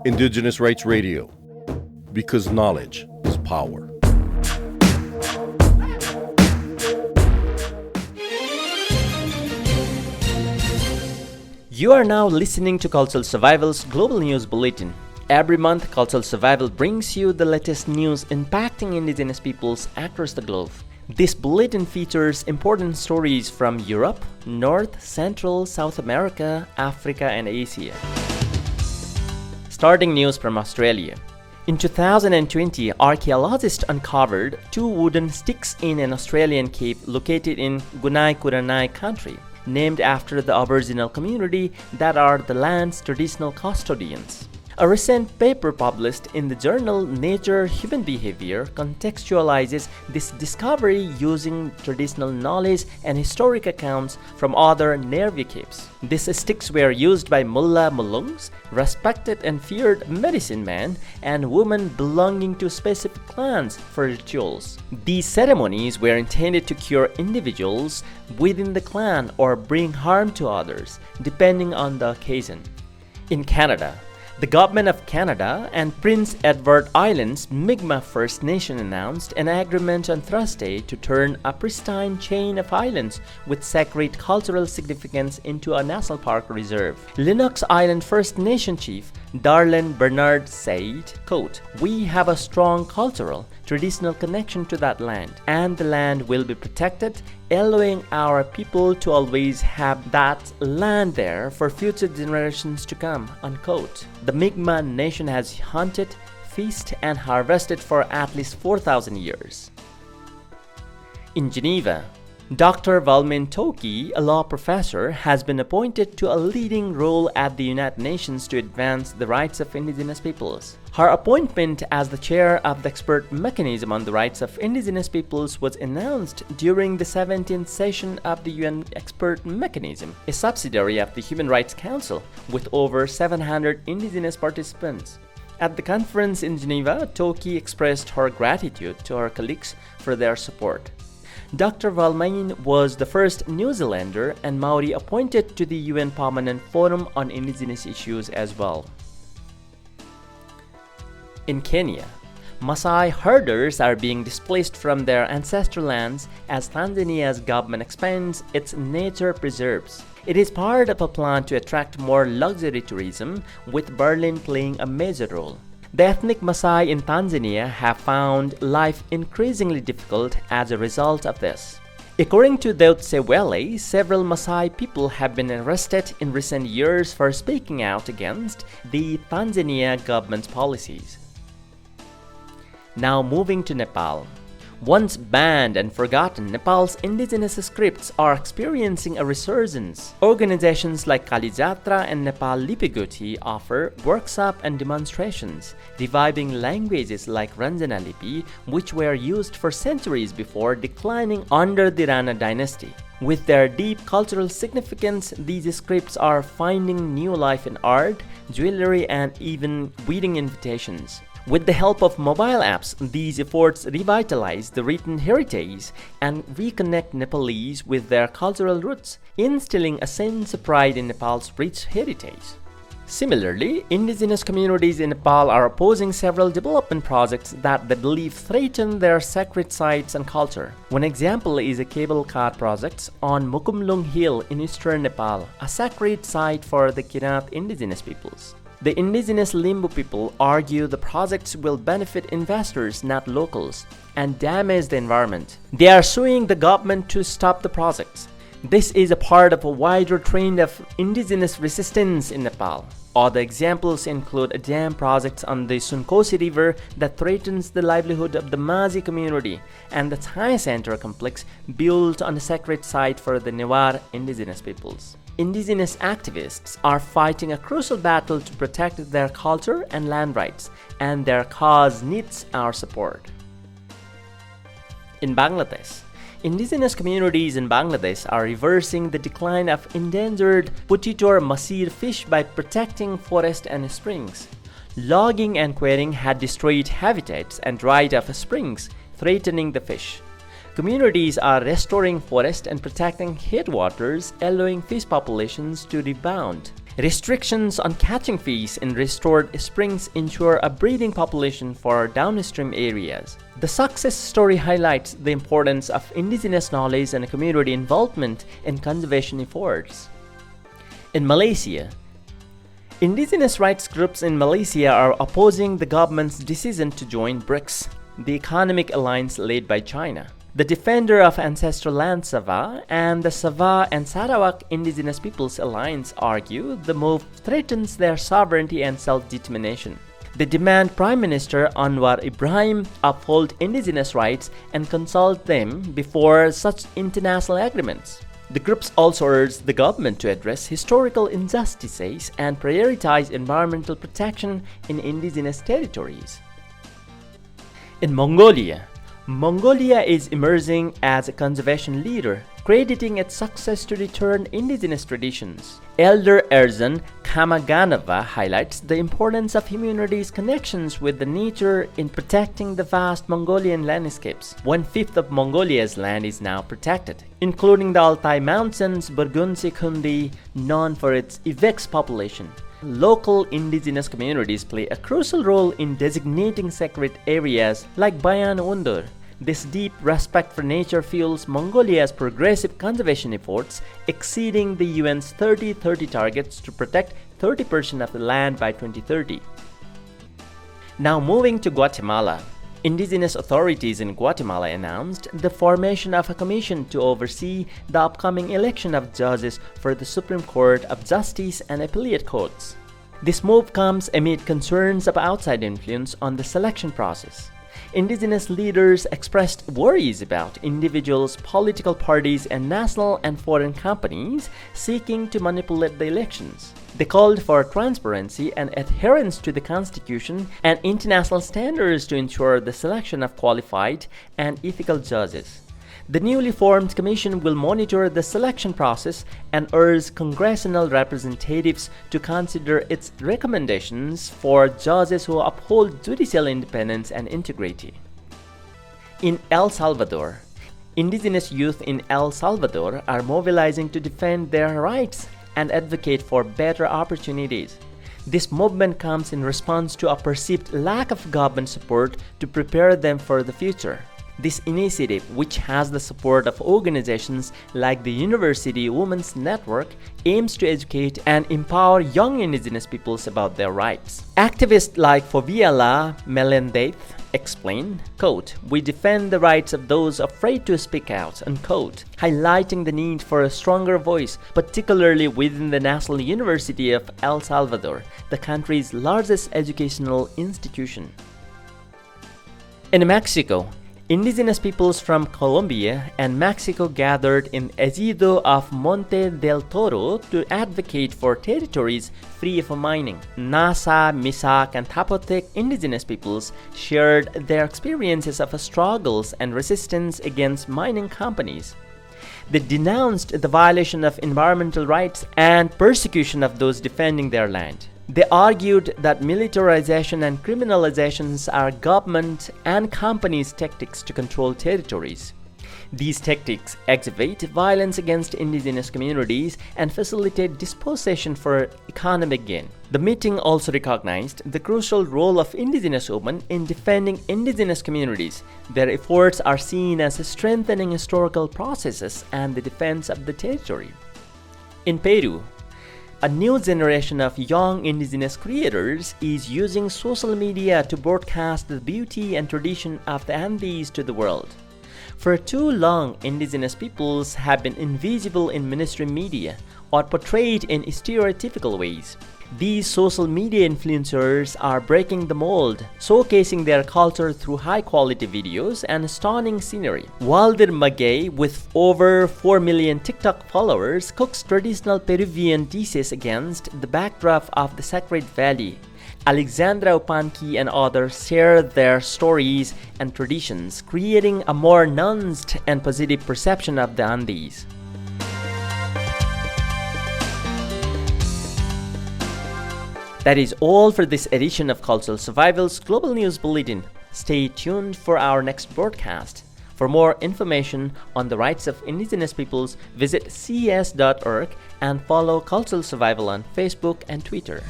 Indigenous Rights Radio, because knowledge is power. You are now listening to Cultural Survival's Global News Bulletin. Every month, Cultural Survival brings you the latest news impacting indigenous peoples across the globe. This bulletin features important stories from Europe, North, Central, South America, Africa, and Asia. Starting news from Australia. In 2020, archaeologists uncovered 2 wooden sticks in an Australian cave located in Gunai country, named after the Aboriginal community that are the land's traditional custodians. A recent paper published in the journal Nature Human Behavior contextualizes this discovery using traditional knowledge and historic accounts from other nearby caves. These sticks were used by Mullah Mulungs, respected and feared medicine men and women belonging to specific clans, for rituals. These ceremonies were intended to cure individuals within the clan or bring harm to others, depending on the occasion. In Canada, the Government of Canada and Prince Edward Island's Mi'kmaq First Nation announced an agreement on Thursday to turn a pristine chain of islands with sacred cultural significance into a national park reserve. Lennox Island First Nation Chief Darlene Bernard said, quote, "We have a strong cultural, traditional connection to that land, and the land will be protected, allowing our people to always have that land there for future generations to come," unquote. The Mi'kmaq Nation has hunted, fished, and harvested for at least 4,000 years. In Geneva, Dr. Valmin Toki, a law professor, has been appointed to a leading role at the United Nations to advance the rights of indigenous peoples. Her appointment as the chair of the expert mechanism on the rights of indigenous peoples was announced during the 17th session of the UN Expert Mechanism, a subsidiary of the Human Rights Council, with over 700 indigenous participants. At the conference in Geneva, Toki expressed her gratitude to her colleagues for their support. Dr. Valmain was the first New Zealander and Maori appointed to the UN Permanent Forum on Indigenous Issues as well. In Kenya, Maasai herders are being displaced from their ancestral lands as Tanzania's government expands its nature preserves. It is part of a plan to attract more luxury tourism, with Berlin playing a major role. The ethnic Maasai in Tanzania have found life increasingly difficult as a result of this. According to Deutsche Welle, several Maasai people have been arrested in recent years for speaking out against the Tanzania government's policies. Now moving to Nepal. Once banned and forgotten, Nepal's indigenous scripts are experiencing a resurgence. Organizations like Kalijatra and Nepal Lipiguti offer workshops and demonstrations, reviving languages like Ranjana Lipi, which were used for centuries before declining under the Rana dynasty. With their deep cultural significance, these scripts are finding new life in art, jewelry, and even wedding invitations. With the help of mobile apps, these efforts revitalize the written heritage and reconnect Nepalese with their cultural roots, instilling a sense of pride in Nepal's rich heritage. Similarly, indigenous communities in Nepal are opposing several development projects that they believe threaten their sacred sites and culture. One example is a cable car project on Mukumlung Hill in eastern Nepal, a sacred site for the Kirat indigenous peoples. The indigenous Limbu people argue the projects will benefit investors, not locals, and damage the environment. They are suing the government to stop the projects. This is a part of a wider trend of indigenous resistance in Nepal. Other examples include a dam project on the Sunkosi River that threatens the livelihood of the Mazi community, and the Thai Center complex built on a sacred site for the Newar indigenous peoples. Indigenous activists are fighting a crucial battle to protect their culture and land rights, and their cause needs our support. In Bangladesh, indigenous communities in Bangladesh are reversing the decline of endangered Putitor Masir fish by protecting forests and springs. Logging and quarrying had destroyed habitats and dried up springs, threatening the fish. Communities are restoring forests and protecting headwaters, allowing fish populations to rebound. Restrictions on catching fish in restored springs ensure a breeding population for downstream areas. The success story highlights the importance of indigenous knowledge and community involvement in conservation efforts. In Malaysia, indigenous rights groups in Malaysia are opposing the government's decision to join BRICS, the economic alliance led by China. The Defender of Ancestral Land Sabah and the Sabah and Sarawak Indigenous Peoples Alliance argue the move threatens their sovereignty and self-determination. They demand Prime Minister Anwar Ibrahim uphold indigenous rights and consult them before such international agreements. The groups also urge the government to address historical injustices and prioritize environmental protection in indigenous territories. In Mongolia is emerging as a conservation leader, crediting its success to return indigenous traditions. Elder Erzan Kamaganova highlights the importance of humanity's connections with the nature in protecting the vast Mongolian landscapes. 1/5 of Mongolia's land is now protected, including the Altai Mountains, Burgunsi Kundi, known for its ibex population. Local indigenous communities play a crucial role in designating sacred areas like Bayan Undur. This deep respect for nature fuels Mongolia's progressive conservation efforts, exceeding the UN's 30-30 targets to protect 30% of the land by 2030. Now moving to Guatemala. Indigenous authorities in Guatemala announced the formation of a commission to oversee the upcoming election of judges for the Supreme Court of Justice and appellate courts. This move comes amid concerns of outside influence on the selection process. Indigenous leaders expressed worries about individuals, political parties, and national and foreign companies seeking to manipulate the elections. They called for transparency and adherence to the Constitution and international standards to ensure the selection of qualified and ethical judges. The newly formed commission will monitor the selection process and urge congressional representatives to consider its recommendations for judges who uphold judicial independence and integrity. In El Salvador, indigenous youth in El Salvador are mobilizing to defend their rights and advocate for better opportunities. This movement comes in response to a perceived lack of government support to prepare them for the future. This initiative, which has the support of organizations like the University Women's Network, aims to educate and empower young indigenous peoples about their rights. Activists like Fabiola Melendez explain, quote, "We defend the rights of those afraid to speak out," unquote, highlighting the need for a stronger voice, particularly within the National University of El Salvador, the country's largest educational institution. In Mexico, indigenous peoples from Colombia and Mexico gathered in Ejido of Monte del Toro to advocate for territories free of mining. Nasa, Misak, and Tapotec indigenous peoples shared their experiences of struggles and resistance against mining companies. They denounced the violation of environmental rights and persecution of those defending their land. They argued that militarization and criminalizations are government and companies' tactics to control territories. These tactics exhibit violence against indigenous communities and facilitate dispossession for economic gain. The meeting also recognized the crucial role of indigenous women in defending indigenous communities. Their efforts are seen as strengthening historical processes and the defense of the territory. In Peru, a new generation of young indigenous creators is using social media to broadcast the beauty and tradition of the Andes to the world. For too long, indigenous peoples have been invisible in mainstream media or portrayed in stereotypical ways. These social media influencers are breaking the mold, showcasing their culture through high-quality videos and stunning scenery. Waldir Magay, with over 4 million TikTok followers, cooks traditional Peruvian dishes against the backdrop of the Sacred Valley. Alexandra Upanki and others share their stories and traditions, creating a more nuanced and positive perception of the Andes. That is all for this edition of Cultural Survival's Global News Bulletin. Stay tuned for our next broadcast. For more information on the rights of indigenous peoples, visit ces.org and follow Cultural Survival on Facebook and Twitter.